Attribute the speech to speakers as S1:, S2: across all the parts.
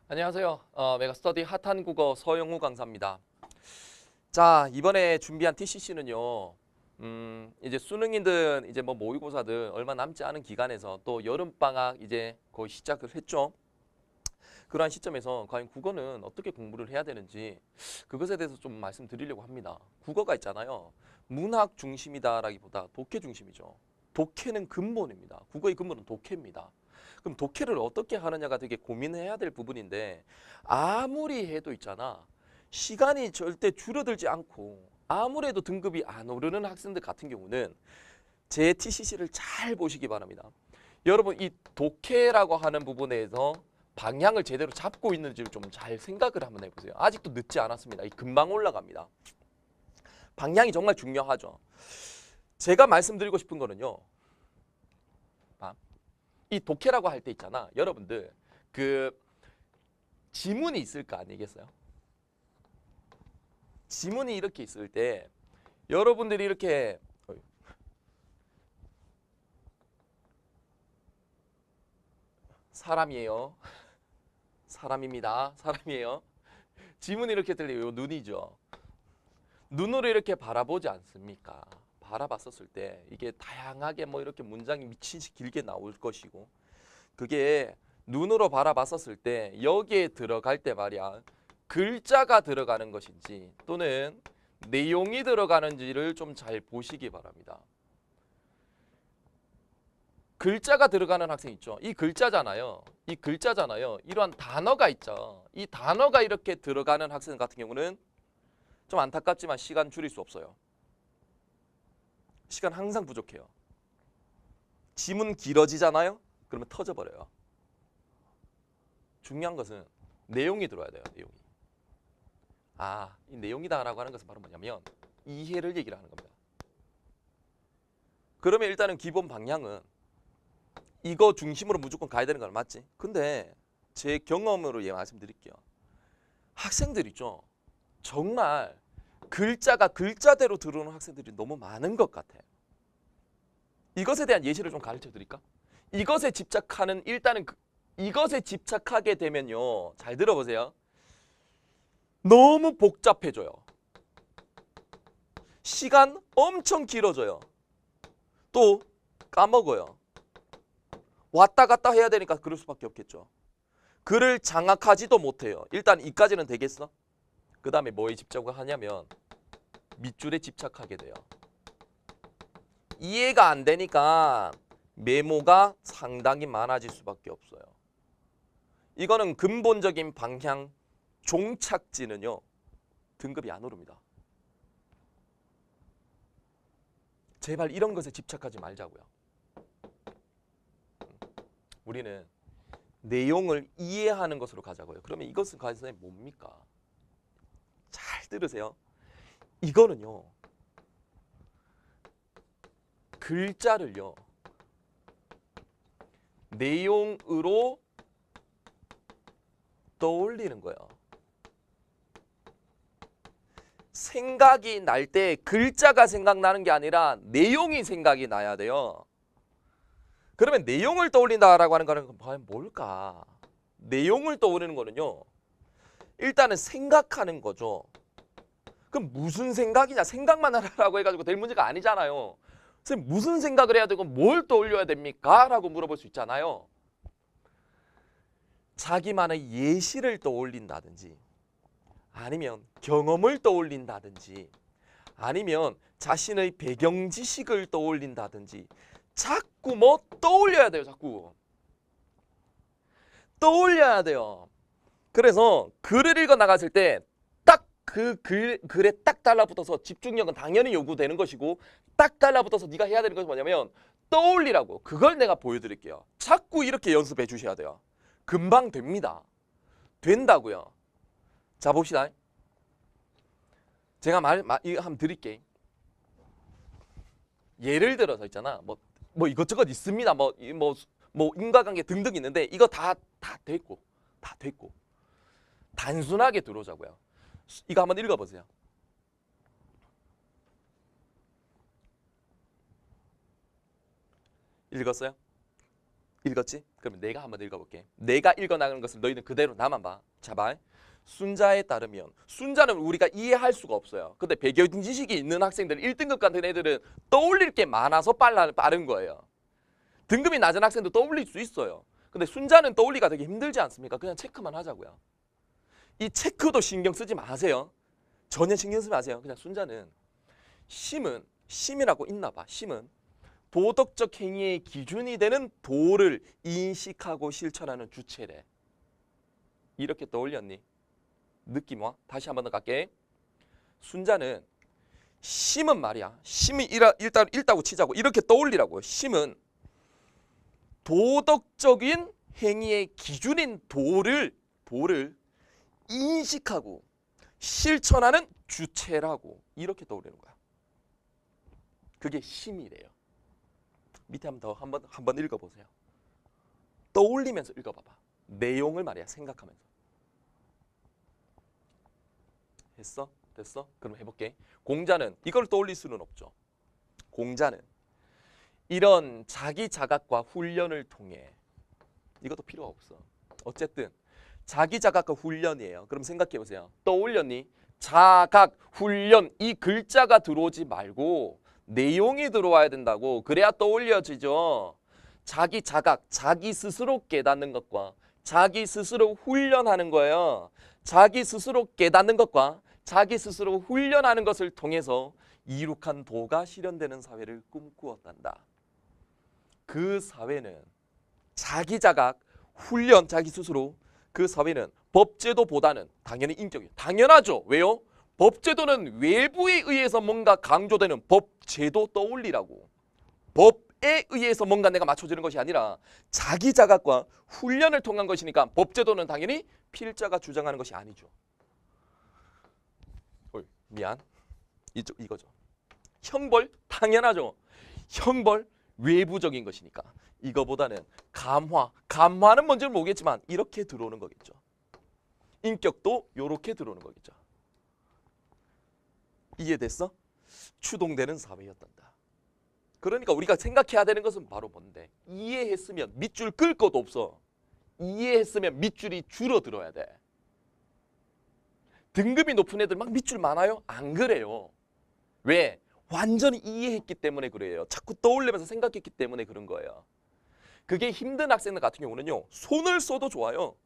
S1: 안녕하세요. 메가스터디 핫한 국어 서영우 강사입니다. 자, 이번에 준비한 TCC는요. 이제 수능이든 이제 뭐 모의고사든 얼마 남지 않은 기간에서 또 여름방학 이제 거의 시작을 했죠. 그러한 시점에서 과연 국어는 어떻게 공부를 해야 되는지 그것에 대해서 좀 말씀드리려고 합니다. 국어가 있잖아요. 문학 중심이다라기보다 독해 중심이죠. 독해는 근본입니다. 국어의 근본은 독해입니다. 그럼 독해를 어떻게 하느냐가 되게 고민해야 될 부분인데 아무리 해도 있잖아. 시간이 절대 줄어들지 않고 아무래도 등급이 안 오르는 학생들 같은 경우는 제 TCC를 잘 보시기 바랍니다. 여러분 이 독해라고 하는 부분에서 방향을 제대로 잡고 있는지를 좀 잘 생각을 한번 해보세요. 아직도 늦지 않았습니다. 이 금방 올라갑니다. 방향이 정말 중요하죠. 제가 말씀드리고 싶은 거는요. 이 독해라고 할 때 있잖아. 여러분들 그 지문이 있을 거 아니겠어요? 지문이 이렇게 있을 때 여러분들이 이렇게 사람이에요. 사람입니다. 사람이에요. 지문이 이렇게 들려요. 눈이죠. 눈으로 이렇게 바라보지 않습니까? 바라봤었을 때 이게 다양하게 뭐 이렇게 문장이 미친 듯이 길게 나올 것이고 그게 눈으로 바라봤었을 때 여기에 들어갈 때 말이야 글자가 들어가는 것인지 또는 내용이 들어가는지를 좀 잘 보시기 바랍니다. 글자가 들어가는 학생 있죠. 이 글자잖아요. 이 글자잖아요. 이러한 단어가 있죠. 이 단어가 이렇게 들어가는 학생 같은 경우는 좀 안타깝지만 시간 줄일 수 없어요. 시간 항상 부족해요. 지문 길어지잖아요. 그러면 터져버려요. 중요한 것은 내용이 들어야 돼요. 내용이. 이 내용이다라고 하는 것은 바로 뭐냐면 이해를 얘기를 하는 겁니다. 그러면 일단은 기본 방향은 이거 중심으로 무조건 가야 되는 건 맞지? 근데 제 경험으로 말씀드릴게요. 학생들 있죠. 정말 글자가 글자대로 들어오는 학생들이 너무 많은 것 같아요. 이것에 대한 예시를 좀 가르쳐 드릴까? 이것에 집착하는 일단은 이것에 집착하게 되면요. 잘 들어보세요. 너무 복잡해져요. 시간 엄청 길어져요. 또 까먹어요. 왔다 갔다 해야 되니까 그럴 수밖에 없겠죠. 글을 장악하지도 못해요. 일단 이까지는 되겠어? 그 다음에 뭐에 집착을 하냐면 밑줄에 집착하게 돼요. 이해가 안 되니까 메모가 상당히 많아질 수밖에 없어요. 이거는 근본적인 방향, 종착지는요. 등급이 안 오릅니다. 제발 이런 것에 집착하지 말자고요. 우리는 내용을 이해하는 것으로 가자고요. 그러면 이것은 가서 뭡니까? 잘 들으세요. 이거는요. 글자를요. 내용으로 떠올리는 거예요. 생각이 날 때 글자가 생각나는 게 아니라 내용이 생각이 나야 돼요. 그러면 내용을 떠올린다라고 하는 거는 과연 뭘까? 내용을 떠올리는 거는요. 일단은 생각하는 거죠. 그럼 무슨 생각이냐? 생각만 하라고 해가지고 될 문제가 아니잖아요. 선생님 무슨 생각을 해야 되고 뭘 떠올려야 됩니까? 라고 물어볼 수 있잖아요. 자기만의 예시를 떠올린다든지 아니면 경험을 떠올린다든지 아니면 자신의 배경 지식을 떠올린다든지 자꾸 뭐 떠올려야 돼요. 자꾸 떠올려야 돼요. 그래서 글을 읽어 나갔을 때 딱 그 글에 딱 달라붙어서 집중력은 당연히 요구되는 것이고 딱 달라붙어서 네가 해야 되는 것은 뭐냐면 떠올리라고. 그걸 내가 보여드릴게요. 자꾸 이렇게 연습해 주셔야 돼요. 금방 됩니다. 된다고요. 자 봅시다. 제가 이거 한번 드릴게. 예를 들어서 있잖아. 뭐 이것저것 있습니다. 뭐 인과관계 등등 있는데 이거 다 됐고 단순하게 들어오자고요. 이거 한번 읽어보세요. 읽었어요? 읽었지? 그러면 내가 한번 읽어볼게. 내가 읽어나가는 것을 너희는 그대로 나만 봐. 자 봐. 순자에 따르면 순자는 우리가 이해할 수가 없어요. 근데 배경 지식이 있는 학생들 1등급 같은 애들은 떠올릴 게 많아서 빠른 거예요. 등급이 낮은 학생도 떠올릴 수 있어요. 근데 순자는 떠올리기가 되게 힘들지 않습니까? 그냥 체크만 하자고요. 이 체크도 신경 쓰지 마세요. 전혀 신경 쓰지 마세요. 그냥 순자는 심이라고 있나 봐. 심은 도덕적 행위의 기준이 되는 도를 인식하고 실천하는 주체래. 이렇게 떠올렸니? 느낌 와? 다시 한 번 더 갈게. 순자는 심은 말이야. 심이 일단 읽다고 치자고. 이렇게 떠올리라고. 심은 도덕적인 행위의 기준인 도를 인식하고 실천하는 주체라고. 이렇게 떠올리는 거야. 그게 심이래요. 밑에 한번 읽어보세요. 떠올리면서 읽어봐봐. 내용을 말이야. 생각하면서. 했어? 됐어? 그럼 해볼게. 공자는 이걸 떠올릴 수는 없죠. 공자는 이런 자기 자각과 훈련을 통해 이것도 필요가 없어. 어쨌든 자기 자각과 훈련이에요. 그럼 생각해보세요. 떠올렸니? 자각, 훈련 이 글자가 들어오지 말고 내용이 들어와야 된다고. 그래야 떠올려지죠. 자기 자각, 자기 스스로 깨닫는 것과 자기 스스로 훈련하는 거예요. 자기 스스로 깨닫는 것과 자기 스스로 훈련하는 것을 통해서 이룩한 도가 실현되는 사회를 꿈꾸었단다. 그 사회는 자기 자각, 훈련, 자기 스스로 그 사회는 법제도보다는 당연히 인격이에요. 당연하죠. 왜요? 법제도는 외부에 의해서 뭔가 강조되는 법제도 떠올리라고. 법에 의해서 뭔가 내가 맞춰지는 것이 아니라 자기 자각과 훈련을 통한 것이니까 법제도는 당연히 필자가 주장하는 것이 아니죠. 미안. 이거죠. 형벌? 당연하죠. 형벌? 외부적인 것이니까. 이거보다는 감화는 뭔지는 모르겠지만 이렇게 들어오는 거겠죠. 인격도 이렇게 들어오는 거겠죠. 이해됐어? 추동되는 사회였단다. 그러니까 우리가 생각해야 되는 것은 바로 뭔데? 이해했으면 밑줄 끌 것도 없어. 이해했으면 밑줄이 줄어들어야 돼. 등급이 높은 애들 막 밑줄 많아요? 안 그래요. 왜? 완전히 이해했기 때문에 그래요. 자꾸 떠올리면서 생각했기 때문에 그런 거예요. 그게 힘든 학생들 같은 경우는요. 손을 써도 좋아요.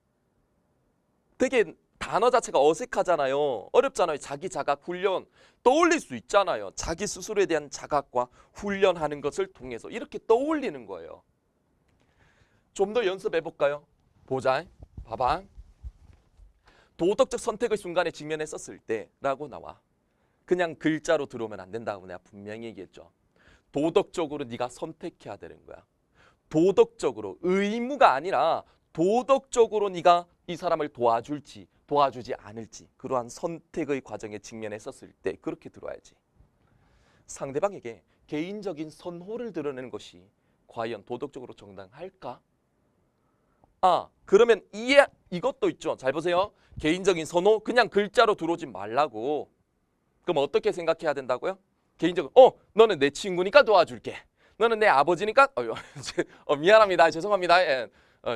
S1: 되게 단어 자체가 어색하잖아요. 어렵잖아요. 자기 자각 훈련 떠올릴 수 있잖아요. 자기 스스로에 대한 자각과 훈련하는 것을 통해서 이렇게 떠올리는 거예요. 좀 더 연습해 볼까요? 보자. 봐봐. 도덕적 선택의 순간에 직면했었을 때라고 나와. 그냥 글자로 들어오면 안 된다고 내가 분명히 얘기했죠. 도덕적으로 네가 선택해야 되는 거야. 도덕적으로 의무가 아니라 도덕적으로 네가 이 사람을 도와줄지 도와주지 않을지 그러한 선택의 과정에 직면했었을 때 그렇게 들어와야지. 상대방에게 개인적인 선호를 드러내는 것이 과연 도덕적으로 정당할까? 그러면 이것도 있죠. 잘 보세요. 개인적인 선호 그냥 글자로 들어오지 말라고. 그럼 어떻게 생각해야 된다고요? 개인적으로 너는 내 친구니까 도와줄게. 너는 내 아버지니까 미안합니다. 죄송합니다.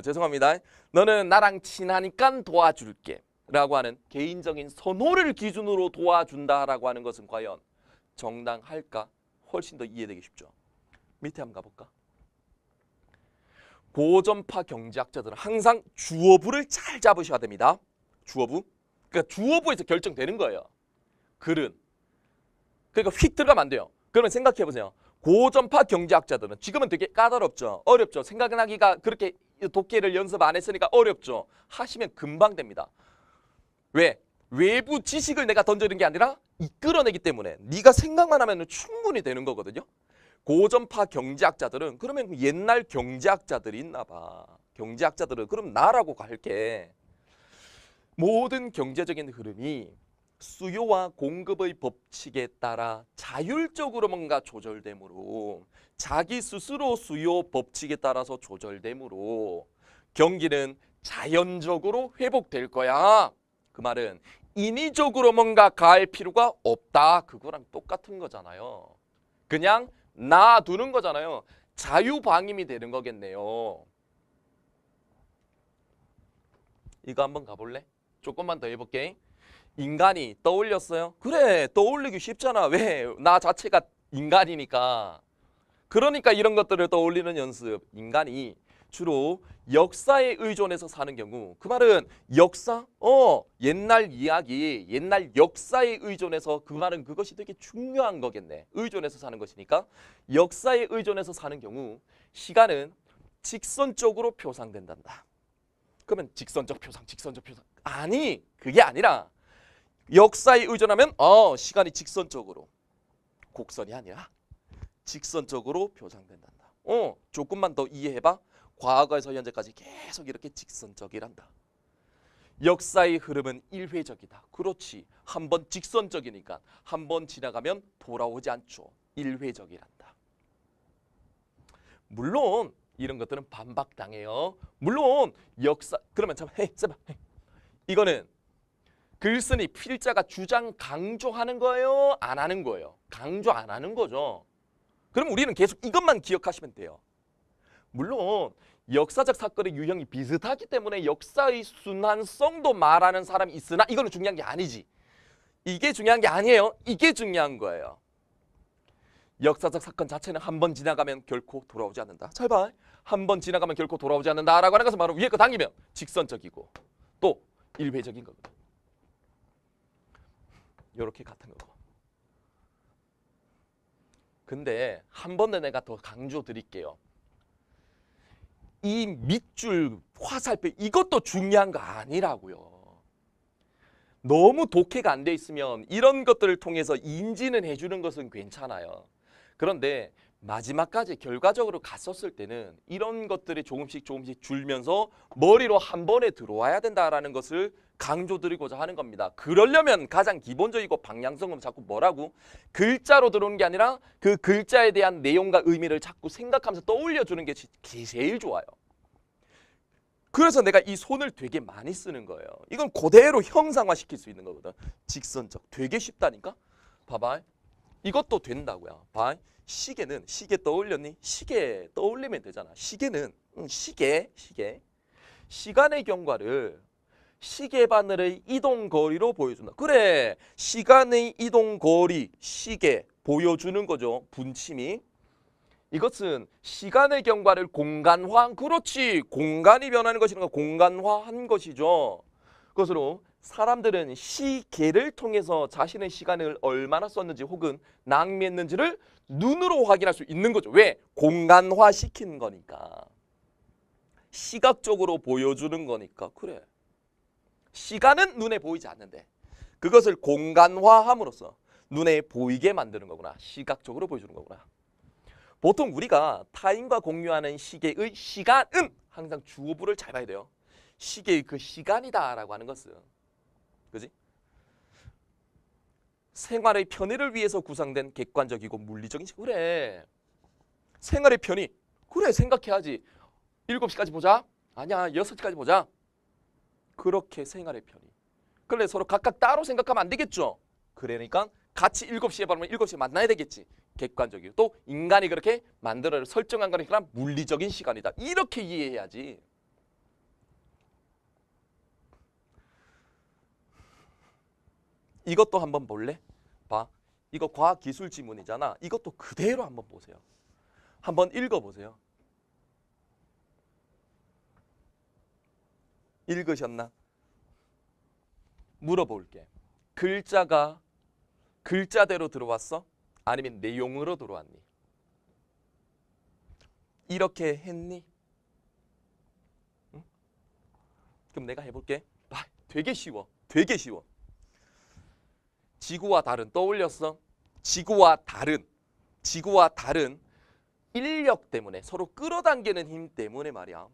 S1: 죄송합니다. 너는 나랑 친하니까 도와줄게. 라고 하는 개인적인 선호를 기준으로 도와준다라고 하는 것은 과연 정당할까? 훨씬 더 이해되기 쉽죠. 밑에 한번 가볼까? 고전파 경제학자들은 항상 주어부를 잘 잡으셔야 됩니다. 주어부. 그러니까 주어부에서 결정되는 거예요. 글은. 그러니까 휙 들어가면 안 돼요. 그러면 생각해 보세요. 고전파 경제학자들은 지금은 되게 까다롭죠. 어렵죠. 생각나기가 그렇게 독해를 연습 안 했으니까 어렵죠. 하시면 금방 됩니다. 왜? 외부 지식을 내가 던지는 게 아니라 이끌어내기 때문에 네가 생각만 하면 충분히 되는 거거든요. 고전파 경제학자들은 그러면 옛날 경제학자들이 있나 봐. 경제학자들은 그럼 나라고 갈게. 모든 경제적인 흐름이 수요와 공급의 법칙에 따라 자율적으로 뭔가 조절되므로 자기 스스로 수요 법칙에 따라서 조절되므로 경기는 자연적으로 회복될 거야. 그 말은 인위적으로 뭔가 가할 필요가 없다. 그거랑 똑같은 거잖아요. 그냥 놔두는 거잖아요. 자유방임이 되는 거겠네요. 이거 한번 가볼래? 조금만 더 해볼게. 인간이 떠올렸어요? 그래, 떠올리기 쉽잖아. 왜? 나 자체가 인간이니까. 그러니까 이런 것들을 떠올리는 연습. 인간이 주로 역사에 의존해서 사는 경우, 그 말은 역사? 옛날 이야기, 옛날 역사에 의존해서, 그 말은 그것이 되게 중요한 거겠네. 의존해서 사는 것이니까. 역사에 의존해서 사는 경우 시간은 직선적으로 표상된단다. 그러면 직선적 표상, 직선적 표상. 아니, 그게 아니라 역사에 의존하면 시간이 직선적으로, 곡선이 아니라 직선적으로 표상된단다. 조금만 더 이해해봐. 과거에서 현재까지 계속 이렇게 직선적이란다. 역사의 흐름은 일회적이다. 그렇지. 한번 직선적이니까 한 번 지나가면 돌아오지 않죠. 일회적이란다. 물론 이런 것들은 반박당해요. 물론 역사, 그러면 참, 이거는 글쓴이 필자가 주장 강조하는 거예요? 안 하는 거예요? 강조 안 하는 거죠. 그럼 우리는 계속 이것만 기억하시면 돼요. 물론 역사적 사건의 유형이 비슷하기 때문에 역사의 순환성도 말하는 사람이 있으나 이거는 중요한 게 아니지. 이게 중요한 게 아니에요. 이게 중요한 거예요. 역사적 사건 자체는 한 번 지나가면 결코 돌아오지 않는다. 잘 봐. 한 번 지나가면 결코 돌아오지 않는다라고 하는 것은 바로 위에 거 당기면 직선적이고 또 일회적인 거거든. 이렇게 같은 거고. 근데 한 번 더 내가 더 강조 드릴게요. 이 밑줄, 화살표 이것도 중요한 거 아니라고요. 너무 독해가 안 돼 있으면 이런 것들을 통해서 인지는 해주는 것은 괜찮아요. 그런데 마지막까지 결과적으로 갔었을 때는 이런 것들이 조금씩 줄면서 머리로 한 번에 들어와야 된다라는 것을 강조드리고자 하는 겁니다. 그러려면 가장 기본적이고 방향성은 자꾸 뭐라고? 글자로 들어오는 게 아니라 그 글자에 대한 내용과 의미를 자꾸 생각하면서 떠올려주는 게 제일 좋아요. 그래서 내가 이 손을 되게 많이 쓰는 거예요. 이건 그대로 형상화시킬 수 있는 거거든. 직선적. 되게 쉽다니까? 봐봐. 이것도 된다고요. 봐. 시계는, 시계 떠올렸니? 시계 떠올리면 되잖아. 시계는 시계. 시간의 경과를 시계 바늘의 이동 거리로 보여준다. 그래. 시간의 이동 거리, 시계 보여주는 거죠. 분침이. 이것은 시간의 경과를 공간화한, 그렇지. 공간이 변하는 것이니까 공간화한 것이죠. 그것으로 사람들은 시계를 통해서 자신의 시간을 얼마나 썼는지 혹은 낭비했는지를 눈으로 확인할 수 있는 거죠. 왜? 공간화시키는 거니까. 시각적으로 보여주는 거니까. 그래. 시간은 눈에 보이지 않는데 그것을 공간화함으로써 눈에 보이게 만드는 거구나. 시각적으로 보여주는 거구나. 보통 우리가 타인과 공유하는 시계의 시간은 항상 주어부를 잘 봐야 돼요. 시계의 그 시간이다라고 하는 것은, 그지? 생활의 편의를 위해서 구상된 객관적이고 물리적인 시간. 그래. 생활의 편의. 그래, 생각해야지. 7시까지 보자. 아니야, 6시까지 보자. 그렇게 생활의 편의. 그래, 서로 각각 따로 생각하면 안 되겠죠. 그러니까 같이 7시에 보면 7시에 만나야 되겠지. 객관적이고 또 인간이 그렇게 만들어 설정한 거니까 물리적인 시간이다. 이렇게 이해해야지. 이것도 한번 볼래? 봐. 이거 과학기술 지문이잖아. 이것도 그대로 한번 보세요. 한번 읽어보세요. 읽으셨나? 물어볼게. 글자가 글자대로 들어왔어? 아니면 내용으로 들어왔니? 이렇게 했니? 응? 그럼 내가 해볼게. 봐, 되게 쉬워. 되게 쉬워. 지구와 달은 떠올렸어? 지구와 달은 인력 때문에 서로 끌어당기는 힘 때문에 말이야.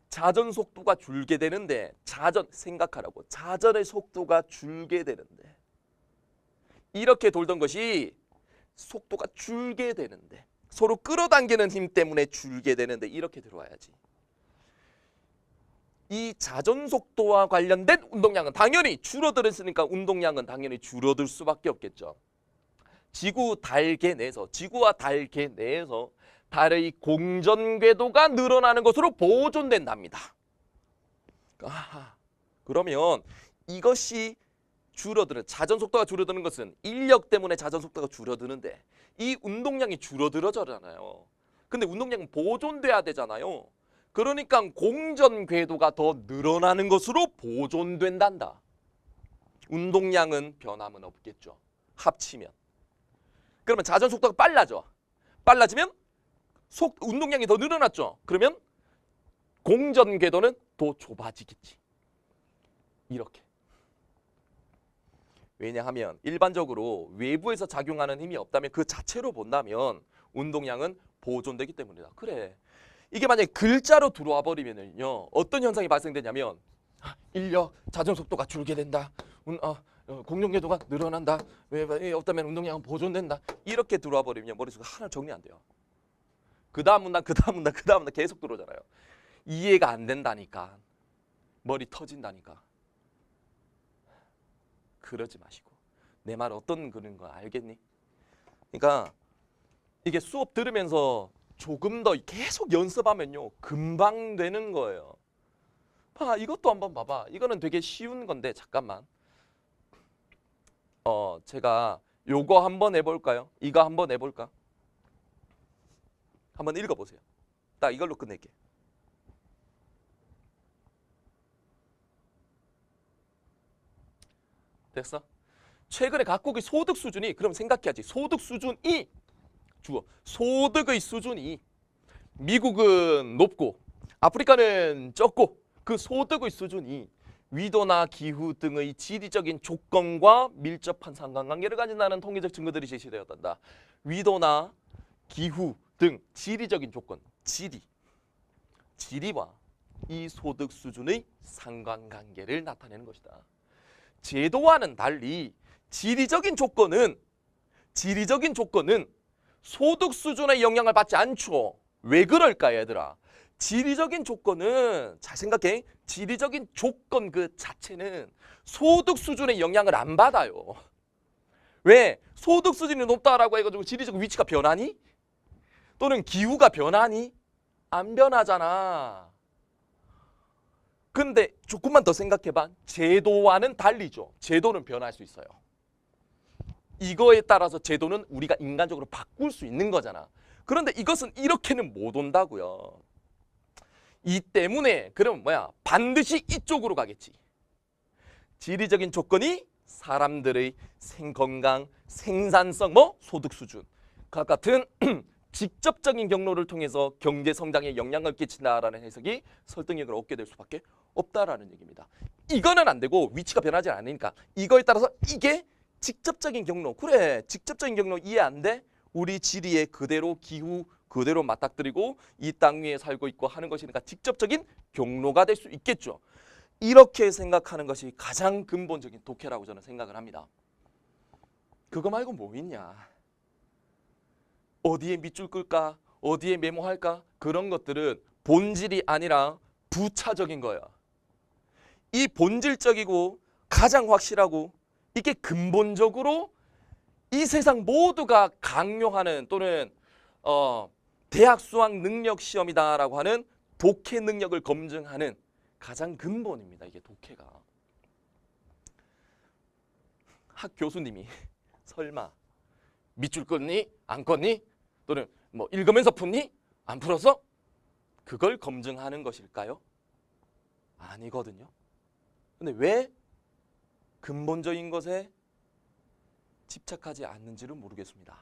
S1: 자전 속도가 줄게 되는데 생각하라고. 자전의 속도가 줄게 되는데 이렇게 돌던 것이 속도가 줄게 되는데 서로 끌어당기는 힘 때문에 줄게 되는데 이렇게 들어와야지. 이 자전 속도와 관련된 운동량은 당연히 줄어들었으니까 운동량은 당연히 줄어들 수밖에 없겠죠. 지구와 달계 내에서 달의 공전 궤도가 늘어나는 것으로 보존된답니다. 아하, 그러면 이것이 자전 속도가 줄어드는 것은 인력 때문에 자전 속도가 줄어드는데 이 운동량이 줄어들어잖아요. 근데 운동량은 보존돼야 되잖아요. 그러니까 공전 궤도가 더 늘어나는 것으로 보존된단다. 운동량은 변함은 없겠죠. 합치면. 그러면 자전 속도가 빨라져. 빨라지면 운동량이 더 늘어났죠. 그러면 공전 궤도는 더 좁아지겠지. 이렇게. 왜냐하면 일반적으로 외부에서 작용하는 힘이 없다면 그 자체로 본다면 운동량은 보존되기 때문이다. 그래. 이게 만약에 글자로 들어와 버리면요. 어떤 현상이 발생되냐면 인력, 자전 속도가 줄게 된다. 공룡 궤도가 늘어난다. 왜 없다면 운동량은 보존된다. 이렇게 들어와 버리면 머릿속에 하나 정리 안 돼요. 그 다음 문단 계속 들어오잖아요. 이해가 안 된다니까. 머리 터진다니까. 그러지 마시고. 내 말 어떤 그런 거 알겠니? 그러니까 이게 수업 들으면서 조금 더 계속 연습하면요. 금방 되는 거예요. 봐, 이것도 한번 봐봐. 이거는 되게 쉬운 건데 잠깐만. 제가 요거 한번 해볼까요? 이거 한번 해볼까? 한번 읽어보세요. 딱 이걸로 끝낼게. 됐어? 최근에 각국의 소득 수준이 그럼 생각해야지. 소득 수준이 소득의 수준이 미국은 높고 아프리카는 적고 그 소득의 수준이 위도나 기후 등의 지리적인 조건과 밀접한 상관관계를 가진다는 통계적 증거들이 제시되었단다. 위도나 기후 등 지리적인 조건, 지리와 이 소득 수준의 상관관계를 나타내는 것이다. 제도와는 달리 지리적인 조건은 소득 수준의 영향을 받지 않죠. 왜 그럴까 얘들아? 지리적인 조건은 잘 생각해. 지리적인 조건 그 자체는 소득 수준의 영향을 안 받아요. 왜? 소득 수준이 높다라고 해가지고 지리적 위치가 변하니? 또는 기후가 변하니? 안 변하잖아. 근데 조금만 더 생각해봐. 제도와는 달리죠. 제도는 변할 수 있어요. 이거에 따라서 제도는 우리가 인간적으로 바꿀 수 있는 거잖아. 그런데 이것은 이렇게는 못 온다고요. 이 때문에 그럼 반드시 이쪽으로 가겠지. 지리적인 조건이 사람들의 건강, 생산성, 소득 수준 같은 직접적인 경로를 통해서 경제 성장에 영향을 끼친다라는 해석이 설득력을 얻게 될 수밖에 없다라는 얘기입니다. 이거는 안 되고 위치가 변하지 않으니까 이거에 따라서 이게 직접적인 경로. 그래, 직접적인 경로 이해 안 돼? 우리 지리에 그대로 기후 그대로 맞닥뜨리고 이 땅 위에 살고 있고 하는 것이니까 직접적인 경로가 될 수 있겠죠. 이렇게 생각하는 것이 가장 근본적인 독해라고 저는 생각을 합니다. 그거 말고 뭐 있냐? 어디에 밑줄 끌까? 어디에 메모할까? 그런 것들은 본질이 아니라 부차적인 거야. 이 본질적이고 가장 확실하고 이게 근본적으로 이 세상 모두가 강요하는 또는 대학 수학 능력 시험이다라고 하는 독해 능력을 검증하는 가장 근본입니다. 이게 독해가. 학 교수님이 설마 밑줄 껐니? 안 껐니? 또는 읽으면서 푸니? 안 풀어서? 그걸 검증하는 것일까요? 아니거든요. 근데 왜 근본적인 것에 집착하지 않는지를 모르겠습니다.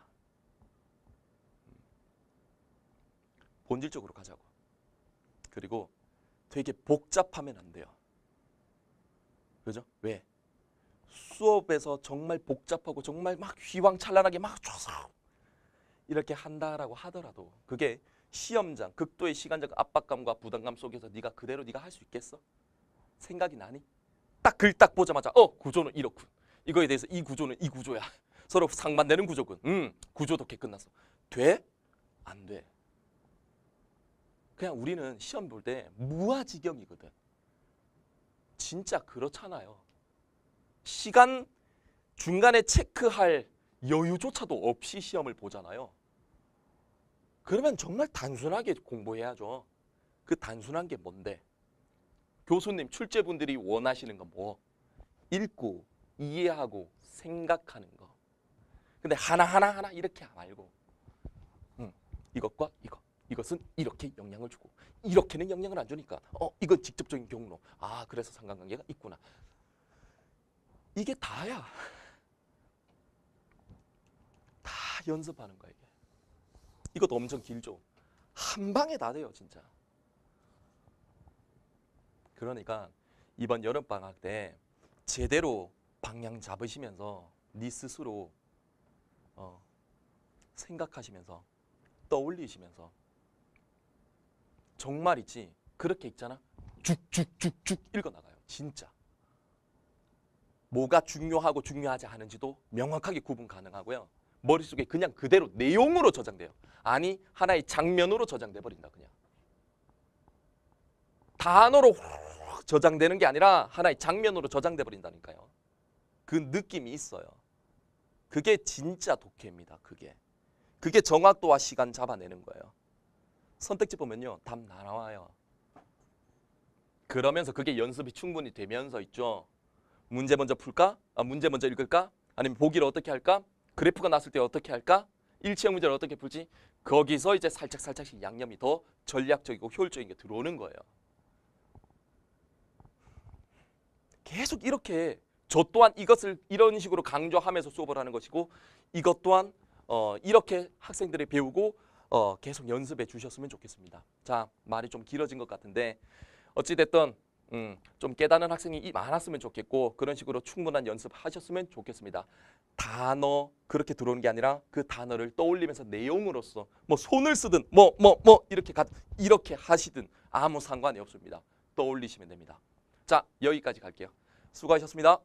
S1: 본질적으로 가자고. 그리고 되게 복잡하면 안 돼요. 그죠? 왜? 수업에서 정말 복잡하고 정말 막 휘황찬란하게 막 줘서 이렇게 한다라고 하더라도 그게 시험장, 극도의 시간적 압박감과 부담감 속에서 네가 그대로 네가 할 수 있겠어? 생각이 나니? 딱 글 딱 보자마자 구조는 이렇군. 이거에 대해서 이 구조는 이 구조야. 서로 상반되는 구조군. 구조 독해 끝났어. 돼? 안 돼. 그냥 우리는 시험 볼 때 무아지경이거든. 진짜 그렇잖아요. 시간 중간에 체크할 여유조차도 없이 시험을 보잖아요. 그러면 정말 단순하게 공부해야죠. 그 단순한 게 뭔데? 교수님, 출제분들이 원하시는 건 뭐? 읽고 이해하고 생각하는 거. 근데 하나하나 이렇게 말고 이것과 이것은 이렇게 영향을 주고 이렇게는 영향을 안 주니까 이건 직접적인 경로. 아, 그래서 상관관계가 있구나. 이게 다야. 다 연습하는 거야 이게. 이것도 엄청 길죠. 한 방에 다 돼요 진짜. 그러니까 이번 여름방학 때 제대로 방향 잡으시면서 네 스스로 생각하시면서 떠올리시면서 정말이지 그렇게 있잖아. 쭉쭉쭉쭉 읽어나가요. 진짜. 뭐가 중요하고 중요하지 않은지도 명확하게 구분 가능하고요. 머릿속에 그냥 그대로 내용으로 저장돼요. 아니 하나의 장면으로 저장돼 버린다. 그냥. 단어로 저장되는 게 아니라 하나의 장면으로 저장돼 버린다니까요. 그 느낌이 있어요. 그게 진짜 독해입니다. 그게 정확도와 시간 잡아내는 거예요. 선택지 보면요. 답 나와요. 그러면서 그게 연습이 충분히 되면서 있죠. 문제 먼저 풀까? 문제 먼저 읽을까? 아니면 보기를 어떻게 할까? 그래프가 났을 때 어떻게 할까? 일치형 문제를 어떻게 풀지? 거기서 이제 살짝씩 양념이 더 전략적이고 효율적인 게 들어오는 거예요. 계속 이렇게 저 또한 이것을 이런 식으로 강조하면서 수업을 하는 것이고 이것 또한 이렇게 학생들이 배우고 계속 연습해 주셨으면 좋겠습니다. 자, 말이 좀 길어진 것 같은데 어찌됐든 좀 깨닫는 학생이 많았으면 좋겠고 그런 식으로 충분한 연습하셨으면 좋겠습니다. 단어 그렇게 들어오는 게 아니라 그 단어를 떠올리면서 내용으로서 뭐 손을 쓰든 뭐 이렇게 하시든 아무 상관이 없습니다. 떠올리시면 됩니다. 자, 여기까지 갈게요. 수고하셨습니다.